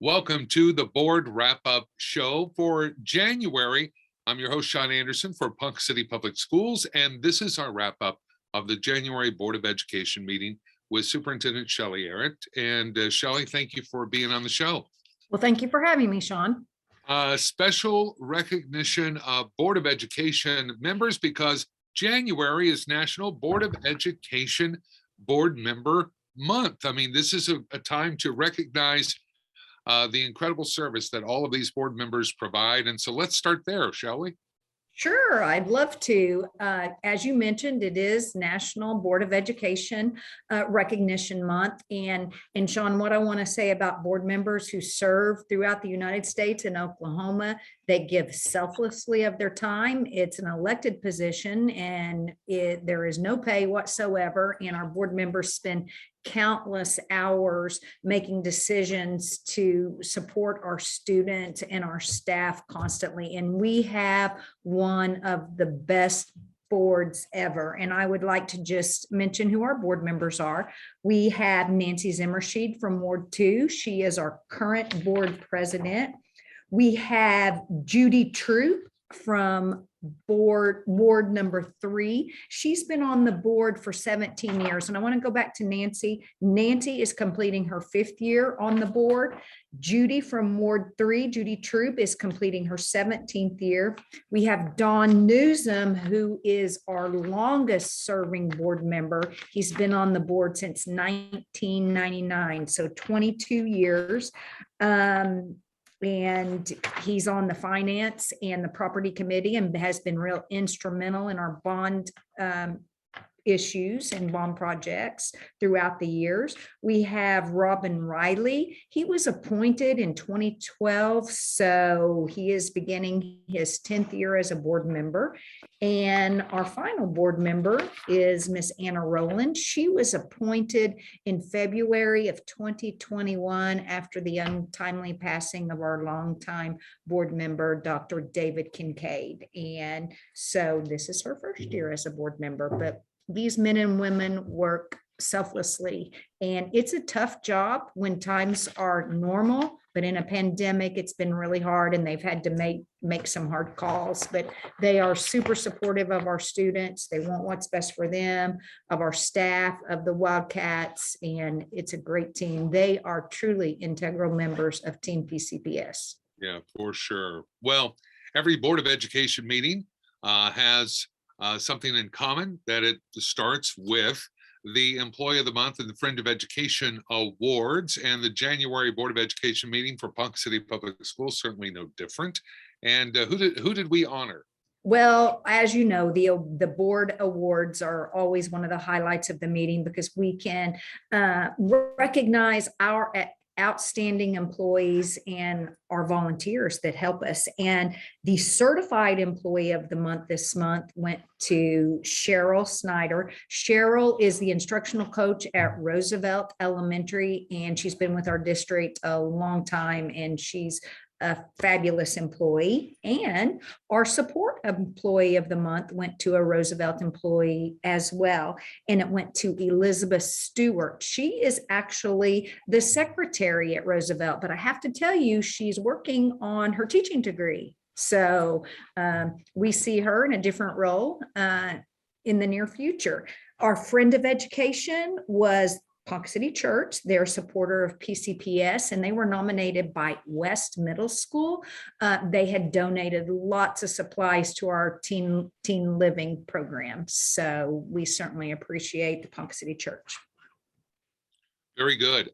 Welcome to the Board Wrap-Up Show for January. I'm your host, Sean Anderson for Ponca City Public Schools, and this is our wrap-up of the January Board of Education meeting with Superintendent Shelley Arrott. And Shelley, thank you for being on the show. Well, thank you for having me, Sean. Special recognition of Board of Education members because January is National Board of Education Board Member Month. I mean, this is a time to recognize the incredible service that all of these board members provide. And so let's start there, shall we? Sure, I'd love to. As you mentioned, it is National Board of Education Recognition Month. And Sean, what I want to say about board members who serve throughout the United States and Oklahoma, they give selflessly of their time. It's an elected position and there is no pay whatsoever. And our board members spend countless hours making decisions to support our students and our staff constantly. And we have one of the best boards ever. And I would like to just mention who our board members are. We have Nancy Zimmershed from Ward 2. She is our current board president. We have Judy Troop from Ward number 3. She's been on the board for 17 years. And I want to go back to Nancy. Nancy is completing her 5th year on the board. Judy from Ward 3, Judy Troop, is completing her 17th year. We have Don Newsom, who is our longest serving board member. He's been on the board since 1999, so 22 years. And he's on the finance and the property committee and has been real instrumental in our bond issues and bond projects throughout the years. We have Robin Riley. He was appointed in 2012, so he is beginning his 10th year as a board member. And our final board member is Miss Anna Roland. She was appointed in February of 2021 after the untimely passing of our longtime board member, Dr. David Kincaid. And so this is her first year as a board member, but these men and women work selflessly, and it's a tough job when times are normal, but in a pandemic, it's been really hard and they've had to make some hard calls, but they are super supportive of our students. They want what's best for them, of our staff, of the Wildcats, and it's a great team. They are truly integral members of Team PCPS. Yeah, for sure. Well, every Board of Education meeting has something in common, that it starts with the Employee of the Month and the Friend of Education Awards, and the January Board of Education meeting for Ponca City Public Schools certainly no different. And who did we honor? Well, as you know, the board awards are always one of the highlights of the meeting because we can recognize our outstanding employees and our volunteers that help us. And the Certified Employee of the Month this month went to Cheryl Snyder. Cheryl is the instructional coach at Roosevelt Elementary, and she's been with our district a long time, and she's a fabulous employee. And our Support Employee of the Month went to a Roosevelt employee as well, and it went to Elizabeth Stewart. She is actually the secretary at Roosevelt, but I have to tell you, she's working on her teaching degree. So we see her in a different role in the near future. Our Friend of Education was Ponca City Church. They're a supporter of PCPS, and they were nominated by West Middle School. They had donated lots of supplies to our teen living program. So we certainly appreciate the Ponca City Church. Very good.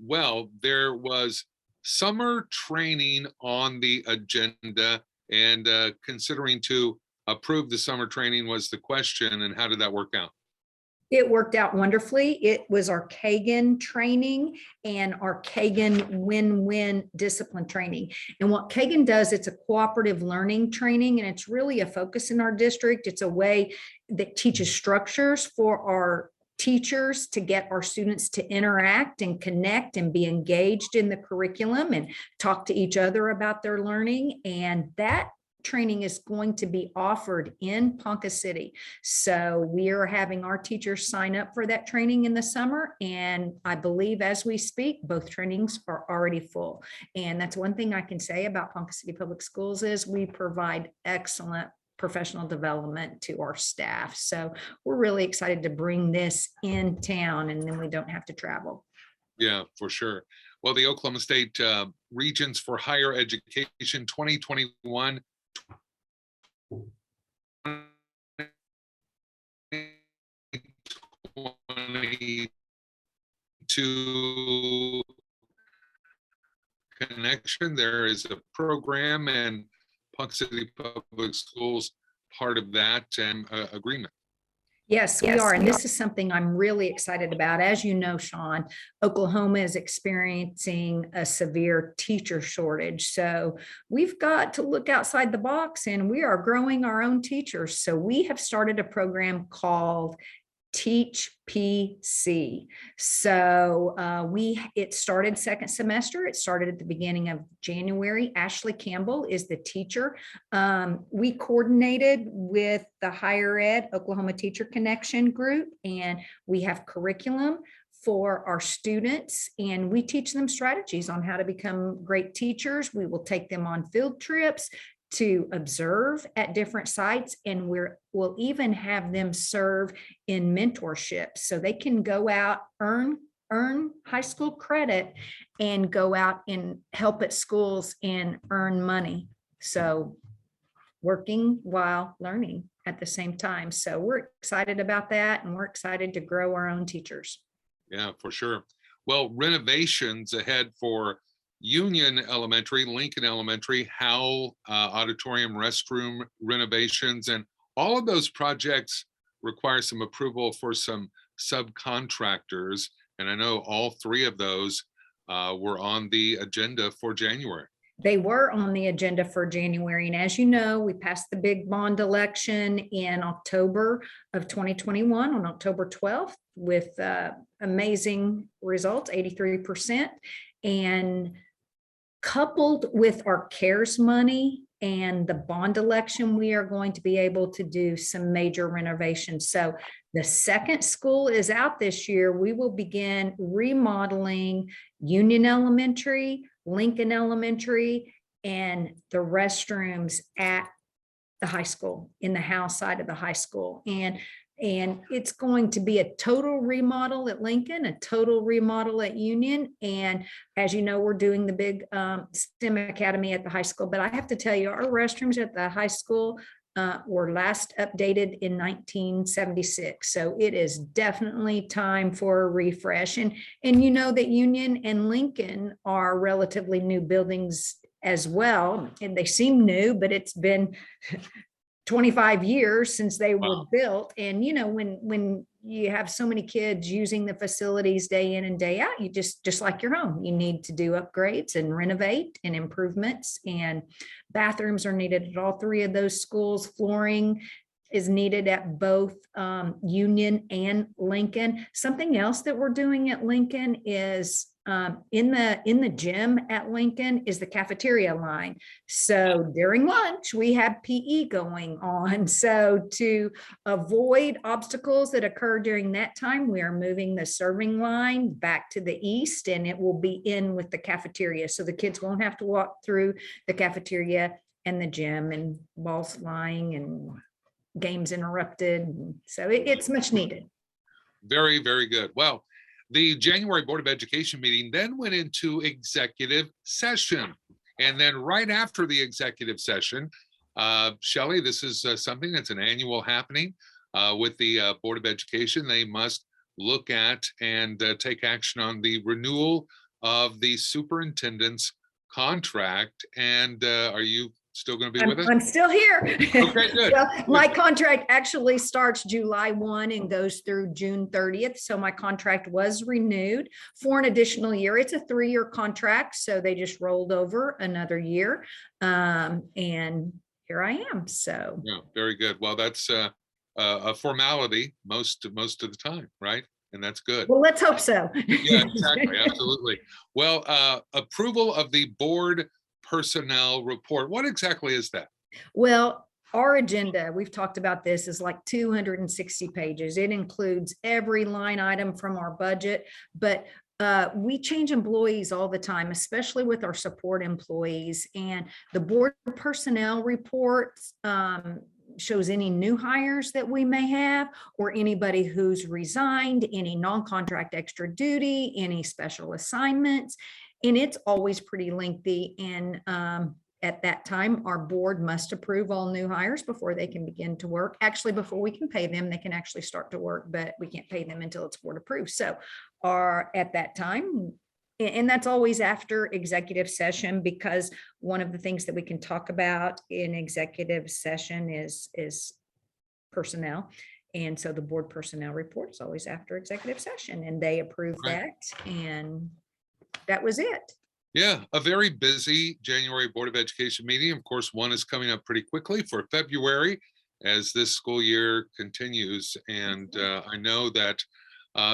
Well, there was summer training on the agenda, and considering to approve the summer training was the question. And how did that work out? It worked out wonderfully. It was our Kagan training and our Kagan win-win discipline training. And what Kagan does, it's a cooperative learning training, and it's really a focus in our district. It's a way that teaches structures for our teachers to get our students to interact and connect and be engaged in the curriculum and talk to each other about their learning. And that training is going to be offered in Ponca City. So we are having our teachers sign up for that training in the summer. And I believe as we speak, both trainings are already full. And that's one thing I can say about Ponca City Public Schools is we provide excellent professional development to our staff. So we're really excited to bring this in town, and then we don't have to travel. Yeah, for sure. Well, the Oklahoma State Regions for Higher Education 2021 to connection. There is a program, and Ponca City Public Schools part of that agreement. Yes, we are. And this is something I'm really excited about. As you know, Sean, Oklahoma is experiencing a severe teacher shortage. So we've got to look outside the box, and we are growing our own teachers. So we have started a program called Teach PC. So it started second semester. It started at the beginning of January. Ashley Campbell is the teacher. We coordinated with the Higher Ed Oklahoma Teacher Connection group, and we have curriculum for our students, and we teach them strategies on how to become great teachers. We will take them on field trips to observe at different sites, and we'll even have them serve in mentorship so they can go out, earn high school credit, and go out and help at schools and earn money. So working while learning at the same time. So we're excited about that, and we're excited to grow our own teachers. Yeah, for sure. Well, renovations ahead for Union Elementary, Lincoln Elementary, Howell auditorium, restroom renovations, and all of those projects require some approval for some subcontractors. And I know all three of those were on the agenda for January. They were on the agenda for January. And as you know, we passed the big bond election in October of 2021 on October 12th with amazing results, 83%. And coupled with our CARES money and the bond election, we are going to be able to do some major renovations. So the second school is out this year. We will begin remodeling Union Elementary, Lincoln Elementary, and the restrooms at the high school, in the house side of the high school. And it's going to be a total remodel at Lincoln, a total remodel at Union. And as you know, we're doing the big STEM Academy at the high school. But I have to tell you, our restrooms at the high school were last updated in 1976. So it is definitely time for a refresh. And you know that Union and Lincoln are relatively new buildings as well. And they seem new, but it's been 25 years since they were built. And, you know, when you have so many kids using the facilities day in and day out, you just like your home, you need to do upgrades and renovate and improvements, and bathrooms are needed at all three of those schools. Flooring is needed at both Union and Lincoln. Something else that we're doing at Lincoln is in the gym at Lincoln is the cafeteria line. So during lunch, we have PE going on. So to avoid obstacles that occur during that time, we are moving the serving line back to the east, and it will be in with the cafeteria. So the kids won't have to walk through the cafeteria and the gym and balls flying and games interrupted. So it's much needed. Very, very good. Well, the January Board of Education meeting then went into executive session. And then right after the executive session, Shelley, this is something that's an annual happening with the Board of Education. They must look at and take action on the renewal of the superintendent's contract. And are you still going to be with us? I'm still here. Okay, good. Well, my contract actually starts July 1 and goes through June 30th. So my contract was renewed for an additional year. It's a 3-year contract, so they just rolled over another year. And here I am. So yeah, very good. Well, that's a formality most of the time, right? And that's good. Well, let's hope so. Yeah, exactly. Absolutely. Well, approval of the board personnel report. What exactly is that? Well, our agenda, we've talked about this, is like 260 pages. It includes every line item from our budget, but we change employees all the time, especially with our support employees. And the board personnel reports shows any new hires that we may have, or anybody who's resigned, any non-contract extra duty, any special assignments. And it's always pretty lengthy. And at that time, our board must approve all new hires before they can begin to work. Actually, before we can pay them, they can actually start to work, but we can't pay them until it's board approved. So at that time, and that's always after executive session, because one of the things that we can talk about in executive session is personnel. And so the board personnel report is always after executive session, and they approve Right. that. And that was it. Yeah, a very busy January Board of Education meeting. Of course, one is coming up pretty quickly for February as this school year continues. And I know that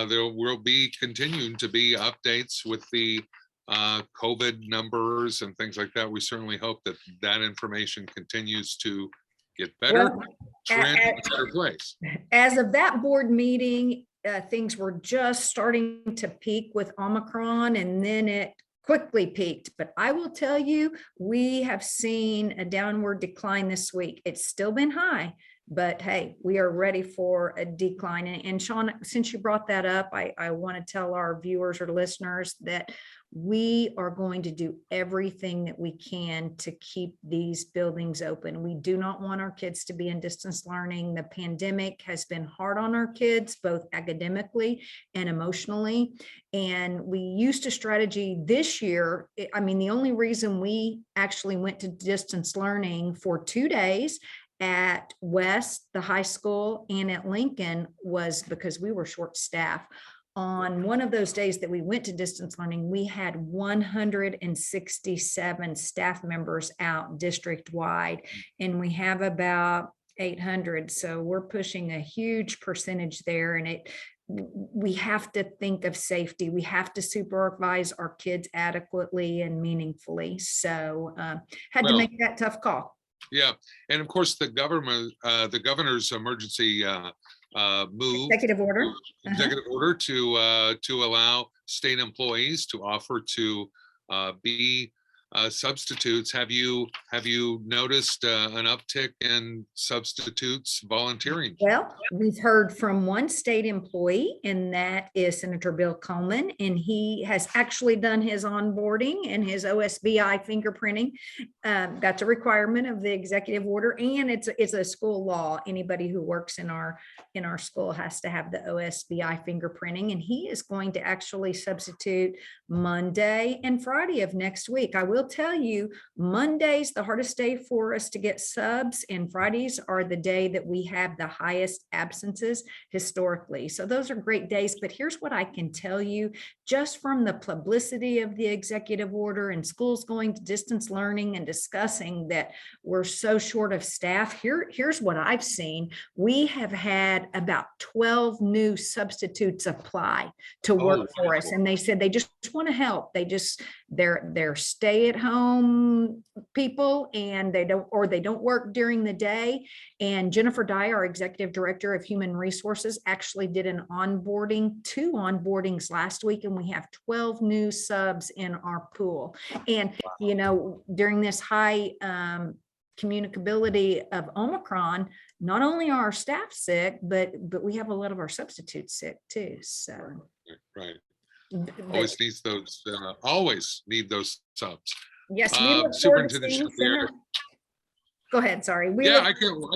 there will be continuing to be updates with the COVID numbers and things like that. We certainly hope that that information continues to get better, Well, trend in a better place. as of that board meeting, things were just starting to peak with Omicron, and then it quickly peaked. But I will tell you, we have seen a downward decline this week. It's still been high, but hey, we are ready for a decline. And Sean, since you brought that up, I want to tell our viewers or listeners that we are going to do everything that we can to keep these buildings open. We do not want our kids to be in distance learning. The pandemic has been hard on our kids, both academically and emotionally. And we used a strategy this year. I mean, the only reason we actually went to distance learning for 2 days at West, the high school, and at Lincoln was because we were short staffed. On one of those days that we went to distance learning, we had 167 staff members out district-wide, and we have about 800. So we're pushing a huge percentage there, and we have to think of safety. We have to supervise our kids adequately and meaningfully. So had to make that tough call. Yeah, and of course, the governor's emergency Executive order. executive order to allow state employees to offer to be substitutes. Have you noticed an uptick in substitutes volunteering? Well, we've heard from one state employee, and that is Senator Bill Coleman, and he has actually done his onboarding and his OSBI fingerprinting. That's a requirement of the executive order, and it's a school law. Anybody who works in our school has to have the OSBI fingerprinting, and he is going to actually substitute Monday and Friday of next week. I will tell you, Monday's the hardest day for us to get subs, and Fridays are the day that we have the highest absences historically. So those are great days. But here's what I can tell you, just from the publicity of the executive order and schools going to distance learning and discussing that we're so short of staff, here's what I've seen. We have had about 12 new substitutes apply to work for us, and they said they just want to help. They're stay-at-home people, and they don't work during the day. And Jennifer Dye, our executive director of human resources, actually did two onboardings last week, and we have 12 new subs in our pool. And during this high communicability of Omicron, not only are our staff sick, but we have a lot of our substitutes sick too. So right. Always need those subs. Yes, Superintendent. Go ahead. Sorry. I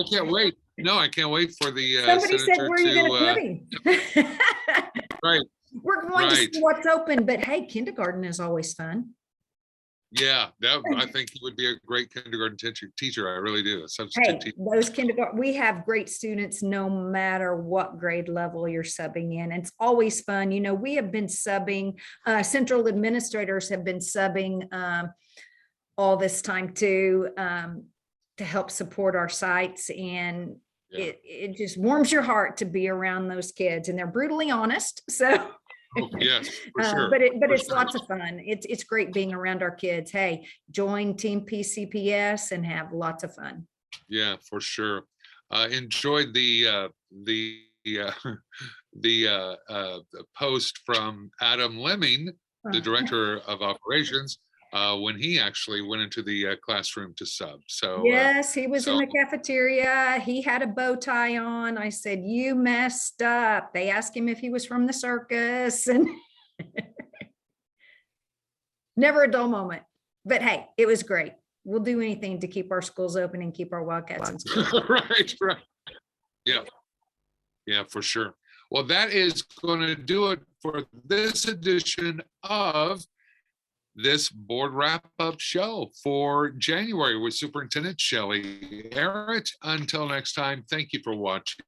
can't wait. No, I can't wait for the somebody said, where are you going to put him? Right. We're going to see what's open, but hey, kindergarten is always fun. Yeah, I think he would be a great kindergarten teacher. I really do. Those kindergarten, we have great students no matter what grade level you're subbing in. It's always fun. We have been subbing, central administrators have been subbing all this time too, to help support our sites. And it just warms your heart to be around those kids, and they're brutally honest. So Oh, yes, for sure. But for it's sure. lots of fun. It's great being around our kids. Hey, join Team PCPS and have lots of fun. Yeah, for sure. Enjoyed the the post from Adam Lemming, the director of operations, when he actually went into the classroom to sub. So Yes, he was in so the cafeteria. He had a bow tie on. I said, "You messed up." They asked him if he was from the circus, and never a dull moment. But hey, it was great. We'll do anything to keep our schools open and keep our Wildcats in school. right, right. Yeah, yeah, for sure. Well, that is going to do it for this edition of this board wrap-up show for January with Superintendent Shelley Arrott. Until next time, thank you for watching.